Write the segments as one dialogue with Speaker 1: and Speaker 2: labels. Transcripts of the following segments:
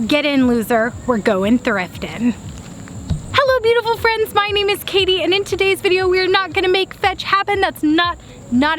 Speaker 1: Get in, loser, we're going thrifting. Hello beautiful friends, my name is Katie, and in today's video we are not gonna make fetch happen. That's not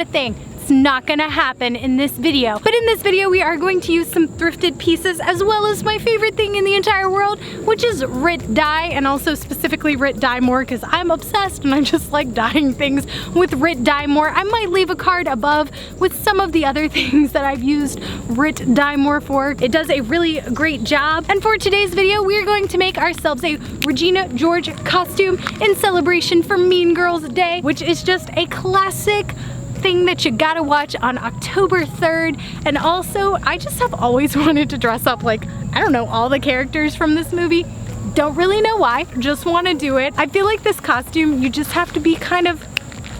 Speaker 1: a thing. It's not gonna happen in this video. But in this video we are going to use some thrifted pieces as well as my favorite thing in the entire world, which is Rit Dye, and also specifically Rit Dye More because I'm obsessed and I just like dyeing things with Rit Dye More. I might leave a card above with some of the other things that I've used Rit Dye More for. It does a really great job. And for today's video we are going to make ourselves a Regina George costume in celebration for Mean Girls Day, which is just a classic thing that you gotta watch on October 3rd. And also, I just have always wanted to dress up like, I don't know, all the characters from this movie. Don't really know why, just want to do it. I feel like this costume, you just have to be kind of,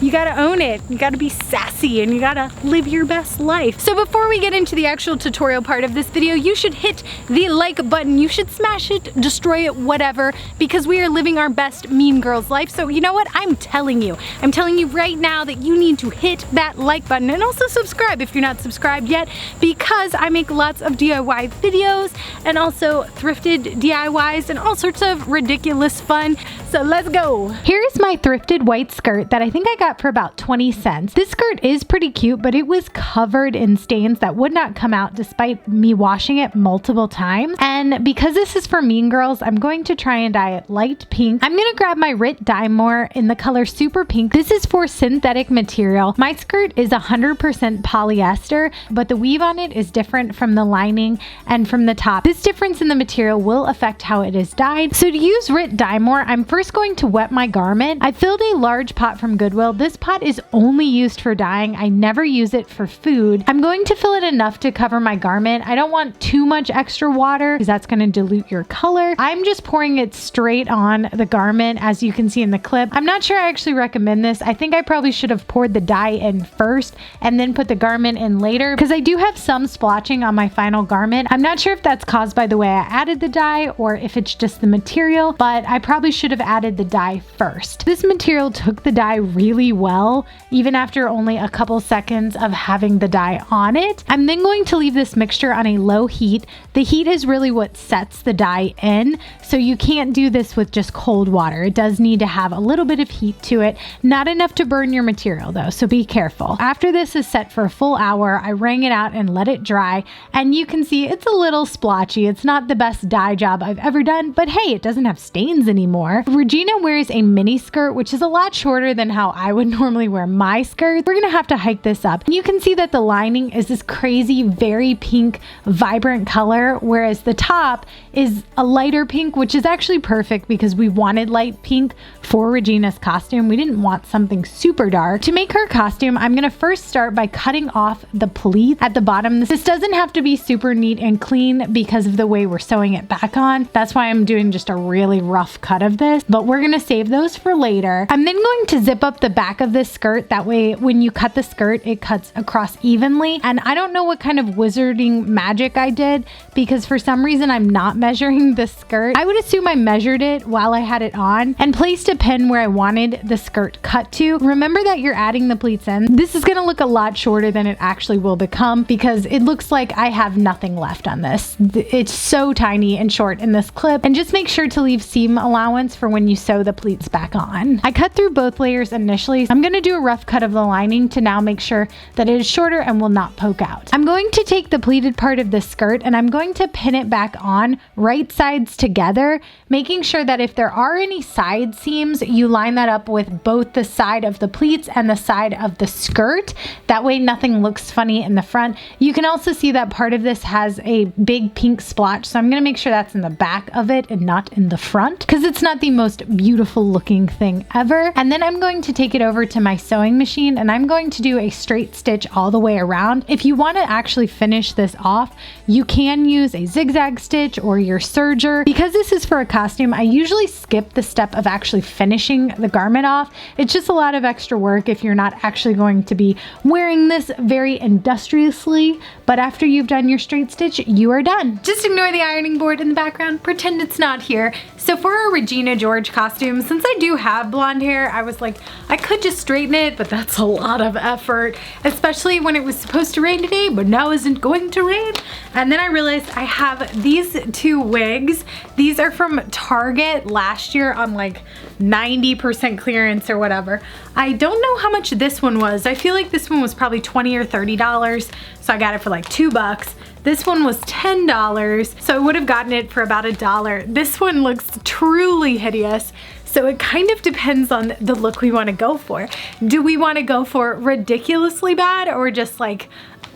Speaker 1: you gotta own it. You gotta be sassy and you gotta live your best life. So before we get into the actual tutorial part of this video, you should hit the like button. You should smash it, destroy it, whatever, because we are living our best Mean Girls life. So you know what? I'm telling you right now that you need to hit that like button and also subscribe if you're not subscribed yet, because I make lots of DIY videos and also thrifted DIYs and all sorts of ridiculous fun. So let's go. Here's my thrifted white skirt that I think I got for about 20 cents. This skirt is pretty cute, but it was covered in stains that would not come out despite me washing it multiple times. And because this is for Mean Girls, I'm going to try and dye it light pink. I'm gonna grab my Rit Dye More in the color Super Pink. This is for synthetic material. My skirt is 100% polyester, but the weave on it is different from the lining and from the top. This difference in the material will affect how it is dyed. So to use Rit Dye More, I'm first going to wet my garment. I filled a large pot from Goodwill. This pot is only used for dyeing. I never use it for food. I'm going to fill it enough to cover my garment. I don't want too much extra water because that's going to dilute your color. I'm just pouring it straight on the garment, as you can see in the clip. I'm not sure I actually recommend this. I think I probably should have poured the dye in first and then put the garment in later, because I do have some splotching on my final garment. I'm not sure if that's caused by the way I added the dye or if it's just the material, but I probably should have added the dye first. This material took the dye really well, even after only a couple seconds of having the dye on it. I'm then going to leave this mixture on a low heat. The heat is really what sets the dye in, so you can't do this with just cold water. It does need to have a little bit of heat to it, not enough to burn your material though, so be careful. After this is set for a full hour, I wring it out and let it dry, and you can see it's a little splotchy. It's not the best dye job I've ever done, but hey, it doesn't have stains anymore. Regina wears a mini skirt, which is a lot shorter than how I would normally wear my skirt. We're gonna have to hike this up. And you can see that the lining is this crazy, very pink, vibrant color, whereas the top is a lighter pink, which is actually perfect because we wanted light pink for Regina's costume. We didn't want something super dark. To make her costume, I'm gonna first start by cutting off the pleat at the bottom. This doesn't have to be super neat and clean because of the way we're sewing it back on. That's why I'm doing just a really rough cut of this, but we're gonna save those for later. I'm then going to zip up the back of this skirt. That way when you cut the skirt, it cuts across evenly. And I don't know what kind of wizarding magic I did, because for some reason I'm not measuring the skirt. I would assume I measured it while I had it on and placed a pin where I wanted the skirt cut to. Remember that you're adding the pleats in. This is gonna look a lot shorter than it actually will become because it looks like I have nothing left on this. It's so tiny and short in this clip, and just make sure to leave seam allowance for when you sew the pleats back on. I cut through both layers initially. I'm gonna do a rough cut of the lining to now make sure that it is shorter and will not poke out. I'm going to take the pleated part of the skirt and I'm going to pin it back on right sides together, making sure that if there are any side seams, you line that up with both the side of the pleats and the side of the skirt. That way nothing looks funny in the front. You can also see that part of this has a big pink splotch, so I'm gonna make sure that's in the back of it and not in the front, because it's not the most beautiful looking thing ever. And then I'm going to take it over to my sewing machine and I'm going to do a straight stitch all the way around. If you want to actually finish this off, you can use a zigzag stitch or your serger. Because this is for a costume, I usually skip the step of actually finishing the garment off. It's just a lot of extra work if you're not actually going to be wearing this very industriously, but after you've done your straight stitch, you are done. Just ignore the ironing board in the background, pretend it's not here. So for a Regina George costume, since I do have blonde hair, I was like, I could could just straighten it, but that's a lot of effort, especially when it was supposed to rain today, but now isn't going to rain. And then I realized I have these two wigs. These are from Target last year on like 90% clearance or whatever. I don't know how much this one was. I feel like this one was probably $20 or $30, so I got it for like $2. This one was $10, so I would have gotten it for about $1. This one looks truly hideous. So it kind of depends on the look we want to go for. Do we want to go for ridiculously bad or just like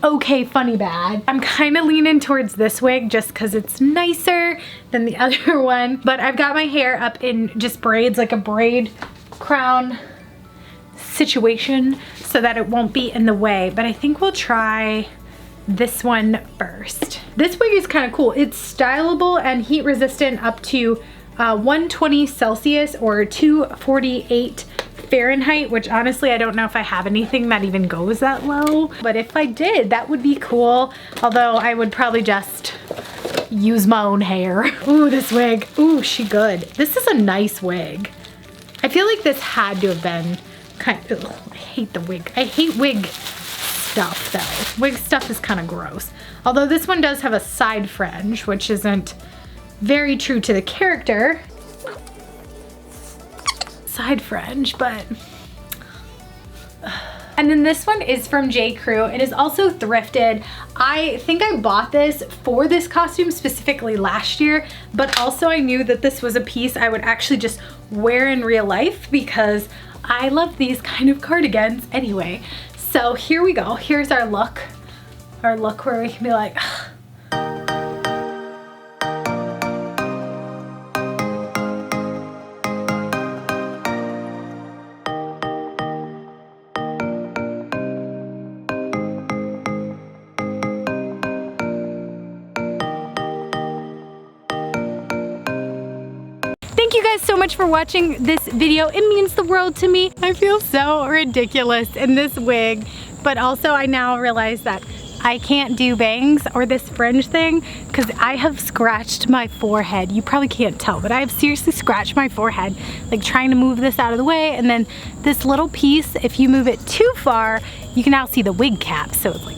Speaker 1: okay funny bad? I'm kind of leaning towards this wig just because it's nicer than the other one. But I've got my hair up in just braids, like a braid crown situation, so that it won't be in the way. But I think we'll try this one first. This wig is kind of cool. It's stylable and heat resistant up to 120 Celsius or 248 Fahrenheit, which honestly I don't know if I have anything that even goes that low, but if I did, that would be cool. Although I would probably just use my own hair. Ooh, this wig. Ooh, she good. This is a nice wig. I feel like this had to have been kind of, ugh, I hate the wig. I hate wig stuff though. Wig stuff is kind of gross. Although this one does have a side fringe, which isn't very true to the character. Side fringe, but... And then this one is from J. Crew. It is also thrifted. I think I bought this for this costume specifically last year, but also I knew that this was a piece I would actually just wear in real life because I love these kind of cardigans anyway. So here we go. Here's our look. Our look where we can be like, thank you guys so much for watching this video. It means the world to me. I feel so ridiculous in this wig, but also I now realize that I can't do bangs or this fringe thing because I have scratched my forehead. You probably can't tell, but I have seriously scratched my forehead, like trying to move this out of the way. And then this little piece, if you move it too far, you can now see the wig cap. So it's like,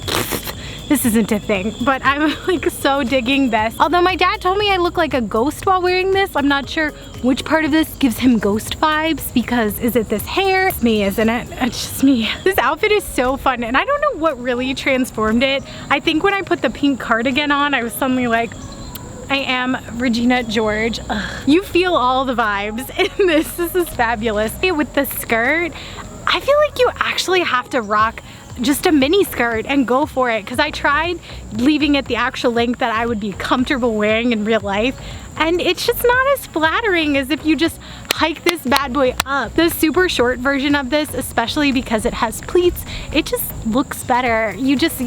Speaker 1: this isn't a thing, but I'm like so digging this. Although my dad told me I look like a ghost while wearing this. I'm not sure which part of this gives him ghost vibes, because is it this hair? It's me, isn't it? It's just me. This outfit is so fun, and I don't know what really transformed it. I think when I put the pink cardigan on, I was suddenly like, I am Regina George. Ugh. You feel all the vibes in this. This is fabulous. With the skirt, I feel like you actually have to rock just a mini skirt and go for it, because I tried leaving it the actual length that I would be comfortable wearing in real life, and it's just not as flattering as if you just hike this bad boy up. The super short version of this, especially because it has pleats, it just looks better.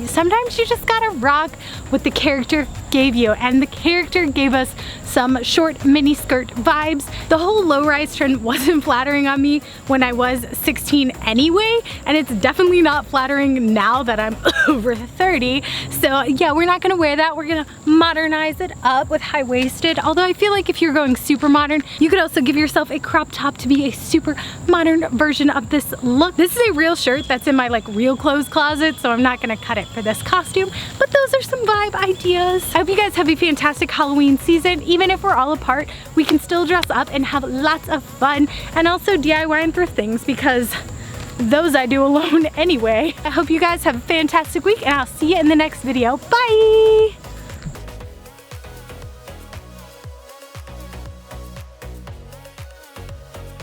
Speaker 1: Sometimes you just gotta rock what the character gave you, and the character gave us some short mini skirt vibes. The whole low-rise trend wasn't flattering on me when I was 16 anyway, and it's definitely not flattering now that I'm over 30. So yeah, we're not gonna wear that. We're gonna modernize it up with high-waisted. Although I feel like if you're going super modern, you could also give yourself a crop top to be a super modern version of this look. This is a real shirt that's in my like real clothes closet, so I'm not gonna cut it for this costume, but those are some vibe ideas. I hope you guys have a fantastic Halloween season. Even if we're all apart, we can still dress up and have lots of fun, and also DIY and thrift things, because those I do alone anyway. I hope you guys have a fantastic week, and I'll see you in the next video. Bye!